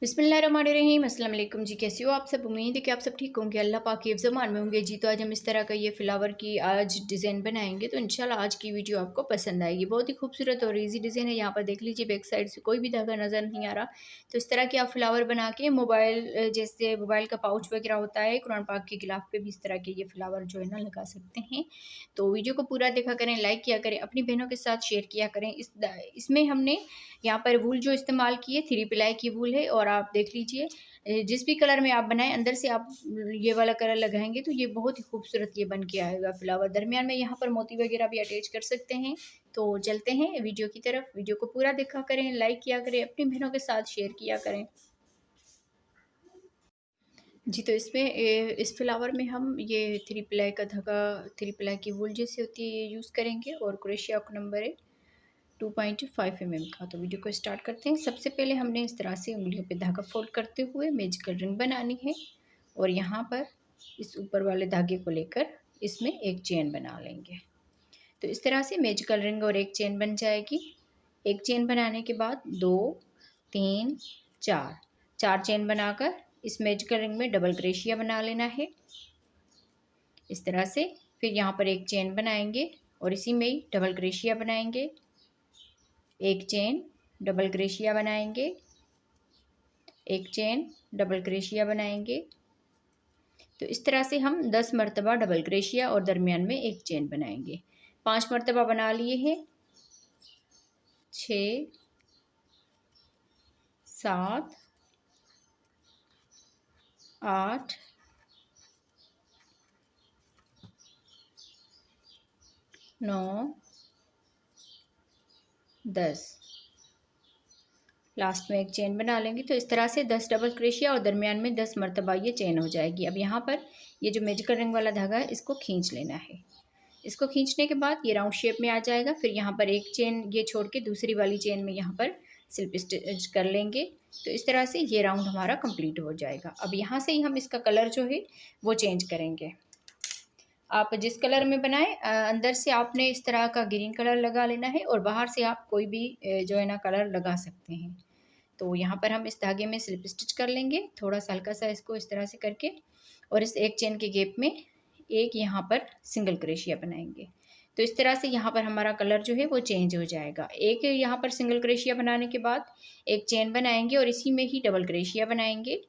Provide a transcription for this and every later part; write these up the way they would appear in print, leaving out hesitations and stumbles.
बिस्मिल्लाहिर्रहमानिर्रहीम। अस्सलाम वालेकुम जी, कैसे हो आप सब। उम्मीद है कि आप सब ठीक होंगे, अल्लाह पाक के ज़मान में होंगे जी। तो आज हम इस तरह का ये फ्लावर की आज डिज़ाइन बनाएंगे, तो इंशाल्लाह आज की वीडियो आपको पसंद आएगी। बहुत ही खूबसूरत और इजी डिज़ाइन है। यहाँ पर देख लीजिए, बैक साइड से कोई भी धागा नज़र नहीं आ रहा। तो इस तरह के आप फ्लावर बना के मोबाइल जैसे मोबाइल का पाउच वगैरह होता है, कुरान पाक के गिलाफ पे भी इस तरह के ये फ्लावर जो है ना लगा सकते हैं। तो वीडियो को पूरा देखा करें, लाइक किया करें, अपनी बहनों के साथ शेयर किया करें। इसमें हमने यहाँ पर वूल जो इस्तेमाल की है 3 प्लाई की वूल है। और आप देख लीजिए, जिस भी कलर में आप बनाएं अंदर से आप ये वाला कलर लगाएंगे तो ये बहुत ही खूबसूरत ये बन के आएगा फ्लावर। दरमियान में यहाँ पर मोती वगैरह भी अटैच कर सकते हैं। तो चलते हैं वीडियो की तरफ। वीडियो को पूरा देखा करें, लाइक किया करें, अपनी बहनों के साथ शेयर किया करें जी। तो इसमें इस फ्लावर में हम ये 3 प्लाई का धागा, 3 प्लाई की वूल जैसे होती है ये यूज़ करेंगे। और क्रोशिया का नंबर है 2.5 mm का। तो वीडियो को स्टार्ट करते हैं। सबसे पहले हमने इस तरह से उंगलियों पे धागा फोल्ड करते हुए मैजिकल रिंग बनानी है। और यहाँ पर इस ऊपर वाले धागे को लेकर इसमें एक चेन बना लेंगे। तो इस तरह से मैजिकल रिंग और एक चेन बन जाएगी। एक चेन बनाने के बाद 2 3 4 4 चेन बनाकर इस मैजिकल रिंग में डबल क्रोशिया बना लेना है इस तरह से। फिर यहाँ पर एक चेन बनाएंगे और इसी में ही डबल क्रोशिया बनाएंगे। एक चेन डबल क्रोशिया बनाएंगे, एक चेन डबल क्रोशिया बनाएंगे। तो इस तरह से हम 10 मरतबा डबल क्रोशिया और दरमियान में एक चेन बनाएंगे। 5 मरतबा बना लिए हैं। 6 7 8 9 10 लास्ट में एक चेन बना लेंगे। तो इस तरह से 10 डबल क्रोशिया और दरमियान में 10 मरतबा ये चेन हो जाएगी। अब यहाँ पर ये जो मैजिकल रिंग वाला धागा है इसको खींच लेना है। इसको खींचने के बाद ये राउंड शेप में आ जाएगा। फिर यहाँ पर एक चेन ये छोड़ के दूसरी वाली चेन में यहाँ पर स्लिप स्टिच कर लेंगे। तो इस तरह से ये राउंड हमारा कंप्लीट हो जाएगा। अब यहाँ से ही हम इसका कलर जो है वो चेंज करेंगे। आप जिस कलर में बनाएं अंदर से आपने इस तरह का ग्रीन कलर लगा लेना है और बाहर से आप कोई भी जो है ना कलर लगा सकते हैं। तो यहाँ पर हम इस धागे में स्लिप स्टिच कर लेंगे, थोड़ा सा हल्का सा इसको इस तरह से करके। और इस एक चेन के गैप में एक यहाँ पर सिंगल क्रोशिया बनाएंगे। तो इस तरह से यहाँ पर हमारा कलर जो है वो चेंज हो जाएगा। एक यहाँ पर सिंगल क्रोशिया बनाने के बाद एक चेन बनाएंगे और इसी में ही डबल क्रोशिया बनाएंगे।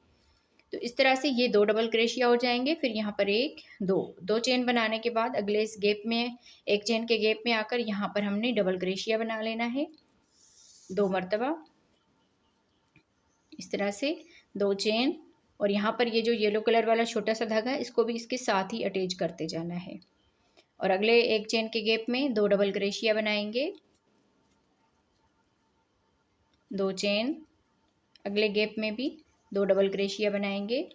तो इस तरह से ये 2 डबल क्रोशिया हो जाएंगे। फिर यहाँ पर एक दो चेन बनाने के बाद अगले इस गैप में एक चेन के गैप में आकर यहाँ पर हमने डबल क्रोशिया बना लेना है 2 मरतबा इस तरह से 2 चेन। और यहाँ पर ये जो येलो कलर वाला छोटा सा धागा है इसको भी इसके साथ ही अटैच करते जाना है। और अगले एक चेन के गैप में 2 डबल क्रोशिया बनाएंगे, 2 चेन, अगले गैप में भी 2 डबल क्रोशिया बनाएंगे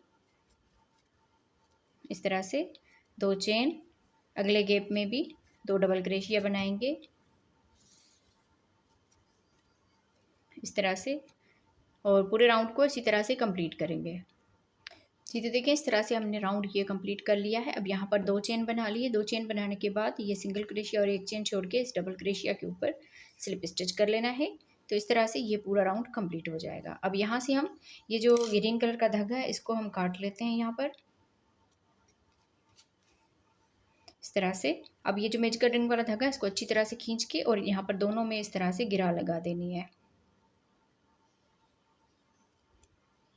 इस तरह से, 2 चेन, अगले गैप में भी 2 डबल क्रोशिया बनाएंगे इस तरह से। और पूरे राउंड को इसी तरह से कंप्लीट करेंगे जी। तो देखें, इस तरह से हमने राउंड ये कंप्लीट कर लिया है। अब यहाँ पर 2 चेन बना लिए। 2 चेन बनाने के बाद ये सिंगल क्रोशिया और एक चेन छोड़ के इस डबल क्रोशिया के ऊपर स्लिप स्टिच कर लेना है। तो इस तरह से ये पूरा राउंड कंप्लीट हो जाएगा। अब यहाँ से हम ये जो ग्रीन कलर का धागा है इसको हम काट लेते हैं यहाँ पर इस तरह से। अब ये जो मैजिकल रिंग वाला धागा है इसको अच्छी तरह से खींच के और यहाँ पर दोनों में इस तरह से गिरा लगा देनी है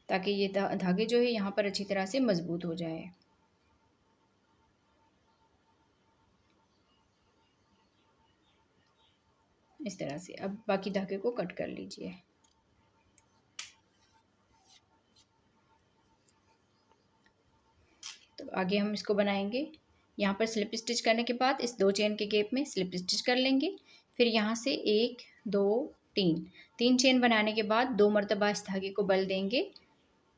ताकि ये धागे जो है यहाँ पर अच्छी तरह से मजबूत हो जाए। इस तरह से अब बाकी धागे को कट कर लीजिए। तो आगे हम इसको बनाएंगे। यहाँ पर स्लिप स्टिच करने के बाद इस 2 चेन के गैप में स्लिप स्टिच कर लेंगे। फिर यहाँ से 1 2 3 चेन बनाने के बाद 2 मरतबा इस धागे को बल देंगे।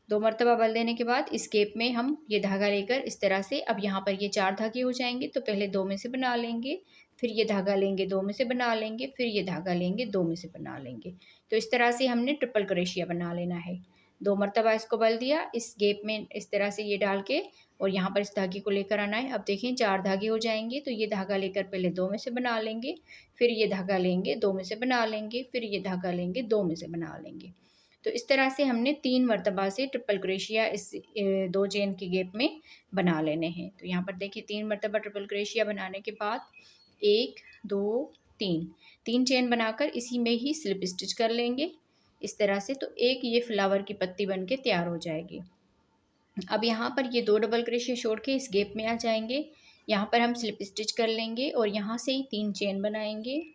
2 मरतबा बल देने के बाद इस गैप में हम ये धागा लेकर इस तरह से, अब यहाँ पर ये 4 धागे हो जाएंगे। तो पहले 2 में से बना लेंगे, फिर ये धागा लेंगे 2 में से बना लेंगे, फिर ये धागा लेंगे 2 में से बना लेंगे। तो इस तरह से हमने ट्रिपल क्रोशिया बना लेना है। 2 मरतबा इसको बल दिया, इस गैप में इस तरह से ये डाल के और यहाँ पर इस धागे को लेकर आना है। अब देखें 4 धागे हो जाएंगे। तो ये धागा लेकर पहले 2 में से बना लेंगे, फिर ये धागा लेंगे 2 में से बना लेंगे, फिर ये धागा लेंगे 2 में से बना लेंगे। तो इस तरह से हमने 3 मरतबा से ट्रिपल क्रोशिया इस 2 चेन के गैप में बना लेने हैं। तो यहाँ पर देखिए 3 मरतबा ट्रिपल क्रोशिया बनाने के बाद 1 2 3 3 चेन बनाकर इसी में ही स्लिप स्टिच कर लेंगे इस तरह से। तो एक ये फ्लावर की पत्ती बन के तैयार हो जाएगी। अब यहाँ पर ये 2 डबल क्रोशिया छोड़ के इस गैप में आ जाएंगे। यहाँ पर हम स्लिप स्टिच कर लेंगे और यहाँ से ही 3 चेन बनाएंगे।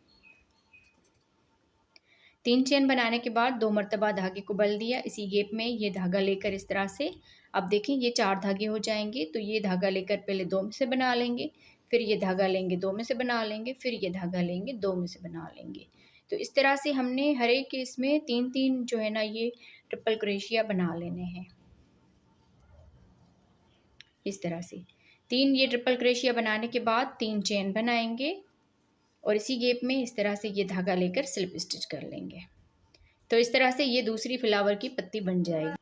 3 चेन बनाने के बाद 2 मरतबा धागे को बल दिया इसी गैप में, ये धागा लेकर इस तरह से अब देखें ये 4 धागे हो जाएंगे। तो ये धागा लेकर पहले 2 में से बना लेंगे, फिर ये धागा लेंगे 2 में से बना लेंगे, फिर ये धागा लेंगे 2 में से बना लेंगे। तो इस तरह से हमने हर एक इसमें 3-3 जो है ना ये ट्रिपल क्रोशिया बना लेने हैं। इस तरह से 3 ये ट्रिपल क्रोशिया बनाने के बाद 3 चेन बनाएंगे और इसी गैप में इस तरह से ये धागा लेकर स्लिप स्टिच कर लेंगे। तो इस तरह से ये दूसरी फ्लावर की पत्ती बन जाएगी।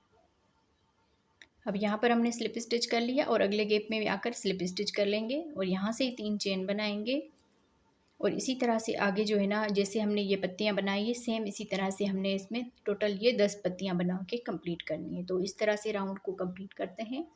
अब यहाँ पर हमने स्लिप स्टिच कर लिया और अगले गैप में आकर स्लिप स्टिच कर लेंगे और यहाँ से ही 3 चेन बनाएंगे और इसी तरह से आगे जो है ना जैसे हमने ये पत्तियाँ बनाई है सेम इसी तरह से हमने इसमें टोटल ये 10 पत्तियाँ बना के कंप्लीट करनी है। तो इस तरह से राउंड को कंप्लीट करते हैं।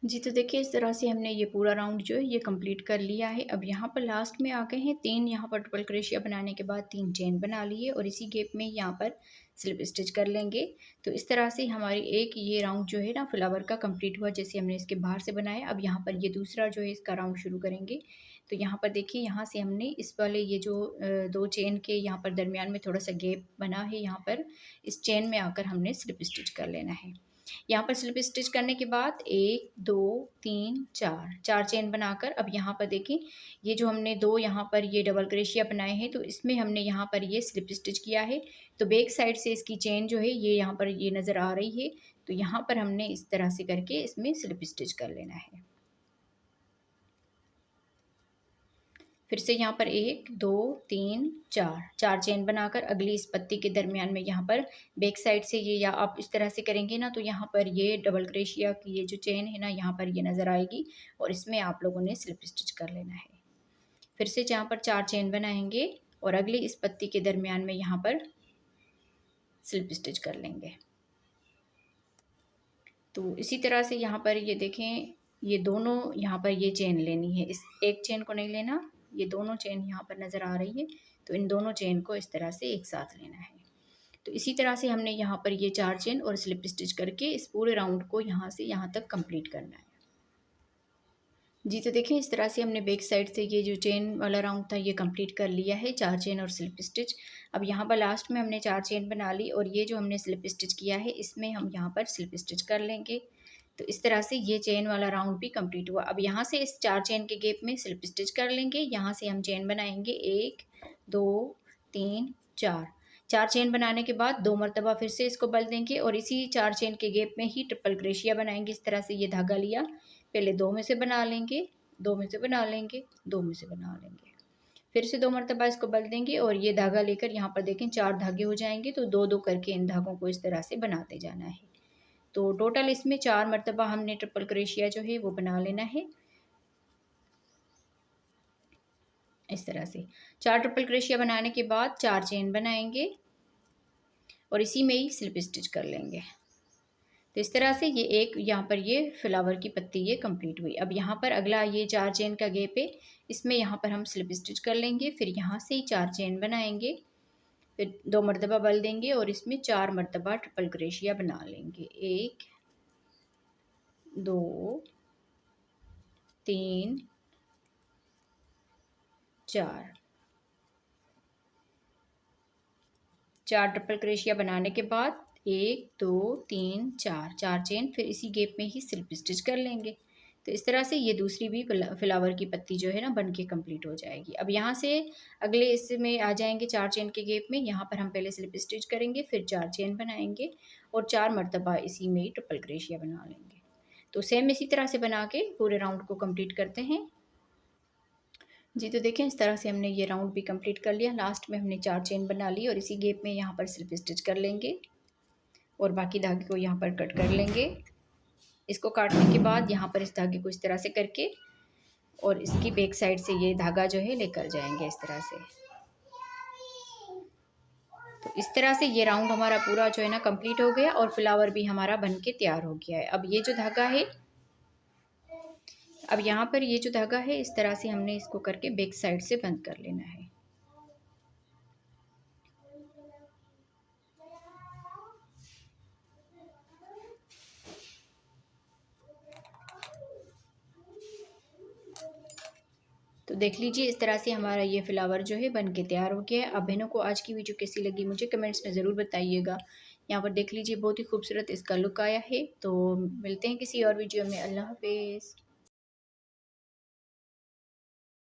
जी तो देखिए इस तरह से हमने ये पूरा राउंड जो है ये कंप्लीट कर लिया है। अब यहाँ पर लास्ट में आ गए हैं 3 यहाँ पर ट्रिपल क्रोशिया बनाने के बाद 3 चेन बना लिए और इसी गैप में यहाँ पर स्लिप स्टिच कर लेंगे। तो इस तरह से हमारी एक ये राउंड जो है ना फ्लावर का कंप्लीट हुआ जैसे हमने इसके बाहर से बनाया। अब यहाँ पर ये दूसरा जो है इसका राउंड शुरू करेंगे। तो यहाँ पर देखिए यहाँ से हमने इस वाले ये जो 2 चेन के यहाँ पर दरमियान में थोड़ा सा गैप बना है, यहाँ पर इस चेन में आकर हमने स्लिप स्टिच कर लेना है। यहाँ पर स्लिप स्टिच करने के बाद 1 2 3 4 चेन बनाकर अब यहाँ पर देखिए ये जो हमने 2 यहाँ पर ये डबल क्रोशिया बनाए हैं तो इसमें हमने यहाँ पर ये स्लिप स्टिच किया है। तो बैक साइड से इसकी चेन जो है ये यहाँ पर ये नज़र आ रही है। तो यहाँ पर हमने इस तरह से करके इसमें स्लिप स्टिच कर लेना है। फिर से यहाँ पर 1 2 3 4 चेन बनाकर अगली इस पत्ती के दरमियान में यहाँ पर बैक साइड से ये या आप इस तरह से करेंगे ना तो यहाँ पर ये डबल क्रोशिया की ये जो चेन है ना यहाँ पर ये नज़र आएगी और इसमें आप लोगों ने स्लिप स्टिच कर लेना है। फिर से यहाँ पर 4 चेन बनाएंगे और अगली इस पत्ती के दरमियान में यहाँ पर स्लिप स्टिच कर लेंगे। तो इसी तरह से यहाँ पर ये देखें ये दोनों यहाँ पर ये चेन लेनी है, इस एक चेन को नहीं लेना, ये दोनों चेन यहाँ पर नज़र आ रही है। तो इन दोनों चेन को इस तरह से एक साथ लेना है। तो इसी तरह से हमने यहाँ पर ये 4 चेन और स्लिप स्टिच करके इस पूरे राउंड को यहाँ से यहाँ तक कंप्लीट करना है। जी तो देखिए इस तरह से हमने बैक साइड से ये जो चेन वाला राउंड था ये कंप्लीट कर लिया है, 4 चेन और स्लिप स्टिच। अब यहाँ पर लास्ट में हमने 4 चेन बना ली और ये जो हमने स्लिप स्टिच किया है इसमें हम यहाँ पर स्लिप स्टिच कर लेंगे। तो इस तरह से ये चेन वाला राउंड भी कंप्लीट हुआ। अब यहाँ से इस 4 चेन के गैप में स्लिप स्टिच कर लेंगे। यहाँ से हम चेन बनाएंगे 1 2 3 4 चेन बनाने के बाद 2 मरतबा फिर से इसको बल देंगे और इसी 4 चेन के गैप में ही ट्रिपल क्रोशिया बनाएंगे। इस तरह से ये धागा लिया, पहले 2 में से बना लेंगे, 2 में से बना लेंगे, 2 में से बना लेंगे, फिर से 2 मरतबा इसको बल देंगे और ये धागा लेकर यहाँ पर देखें 4 धागे हो जाएंगे। तो 2-2 करके इन धागों को इस तरह से बनाते जाना है। तो टोटल इसमें 4 मरतबा हमने ट्रिपल क्रोशिया जो है वो बना लेना है। इस तरह से 4 ट्रिपल क्रोशिया बनाने के बाद 4 चेन बनाएंगे और इसी में ही स्लिप स्टिच कर लेंगे। तो इस तरह से ये एक यहाँ पर ये फ्लावर की पत्ती ये कंप्लीट हुई। अब यहाँ पर अगला ये 4 चेन का गैप है, इसमें यहाँ पर हम स्लिप स्टिच कर लेंगे। फिर यहाँ से ही 4 चेन बनाएंगे, फिर 2 मरतबा बल देंगे और इसमें 4 मरतबा ट्रिपल क्रोशिया बना लेंगे। 1 2 3 4 ट्रिपल क्रोशिया बनाने के बाद 1 2 3 4 चेन, फिर इसी गैप में ही स्लिप स्टिच कर लेंगे। तो इस तरह से ये दूसरी भी फ्लावर की पत्ती जो है ना बन के कम्प्लीट हो जाएगी। अब यहाँ से अगले इसमें आ जाएंगे 4 चेन के गैप में, यहाँ पर हम पहले स्लिप स्टिच करेंगे, फिर 4 चेन बनाएंगे और 4 मरतबा इसी में ही ट्रिपल क्रोशिया बना लेंगे। तो सेम इसी तरह से बना के पूरे राउंड को कंप्लीट करते हैं। जी तो देखें इस तरह से हमने ये राउंड भी कंप्लीट कर लिया। लास्ट में हमने 4 चेन बना ली और इसी गैप में यहाँ पर स्लिप स्टिच कर लेंगे और बाकी धागे को यहाँ पर कट कर लेंगे। इसको काटने के बाद यहाँ पर इस धागे को इस तरह से करके और इसकी बैक साइड से ये धागा जो है लेकर जाएंगे इस तरह से। तो इस तरह से ये राउंड हमारा पूरा जो है ना कंप्लीट हो गया और फ्लावर भी हमारा बन के तैयार हो गया है। अब ये जो धागा है, अब यहाँ पर ये जो धागा है इस तरह से हमने इसको करके बैक साइड से बंद कर लेना है। तो देख लीजिए इस तरह से हमारा ये फ्लावर जो है बन के तैयार हो गया है। अब बहनों को आज की वीडियो कैसी लगी मुझे कमेंट्स में ज़रूर बताइएगा। यहाँ पर देख लीजिए बहुत ही खूबसूरत इसका लुक आया है। तो मिलते हैं किसी और वीडियो में। अल्लाह हाफिज़।